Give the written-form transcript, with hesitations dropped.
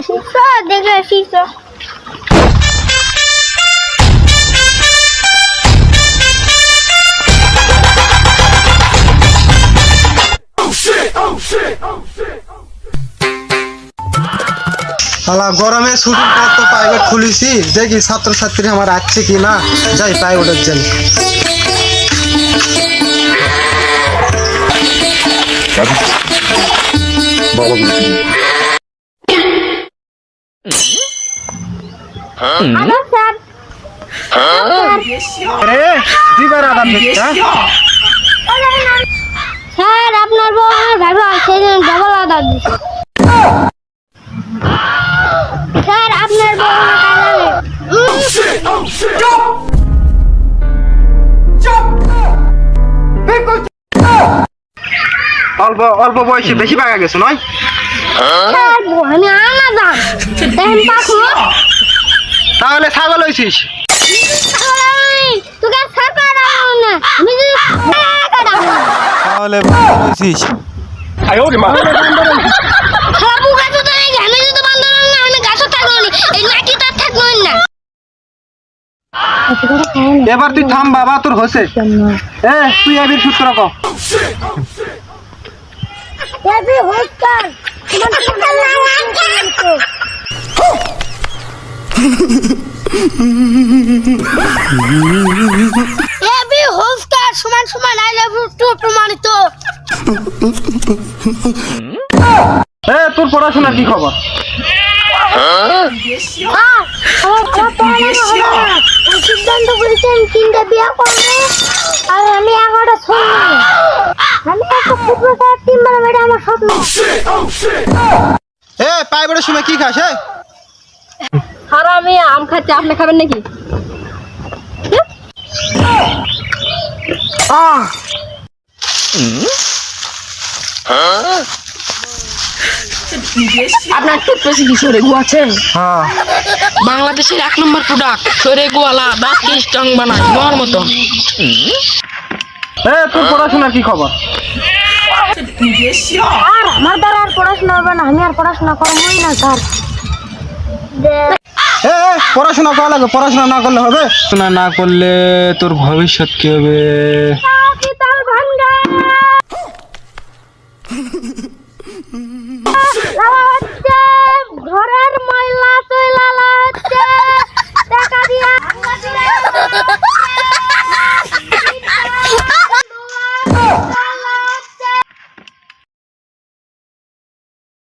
শিখছো দেখে শিখছো। গরমে ছুটির পর তো প্রাইভেট খুলেছি, দেখি ছাত্রছাত্রী আমার আসছে কি না, যাই প্রাইভেটের যাই। Hello sir. স্যার আপনার বউ আমার ভাইবা সেদিন ডবল আদা দিছে। স্যার আপনার বউ আমার অল্প অল্প বয়সে বেশি পাকা গেছে নয়। স্যার আমি আনা দাম দেখেন পাখো। তাহলে ছাগল হয়েছিস। তোকে সরকার না আমি যদি তাহলে হয়েছিস। খাবু গাছ তো নাই, আমি যদি বান্দর না আমি গাছ থাকবো না, এই নাকি তার থাকবো না। এবার তুই থাম বাবা, তোর হচ্ছে তুই এবির সূত্র ক। এবি হোস্টার এবি হোস্টার সমান সমান আই লাভ ইউ টু প্রমাণিত। তোর পড়াশোনার কি খবর? সিদ্ধান্ত করেছেন 3টা বিয়ে করবে আর আমি 11টা ছোট। আমি একটা ফুটবল খেলার টিম বানাবো, এটা আমার স্বপ্ন। প্রাইভেটের সময় কি খাস? আর আমি আম খাচ্ছি, আপনি খাবেন নাকি? আপনার টুথপেস্ট কি সরে গু আছে? হ্যাঁ, বাংলাদেশের 1 নম্বর প্রোডাক্ট সরে গোয়ালা দাঁতকে স্ট্রং বানায় নোয়ার মতো। তোর পড়াশোনার কি খবর? আর আমার দ্বারা আর পড়াশোনা হবে না, আমি আর পড়াশোনা করবোই না স্যার। পড়াশোনা করা লাগে, পড়াশোনা না করলে হবে? পড়াশোনা না করলে তোর ভবিষ্যৎ কি হবে?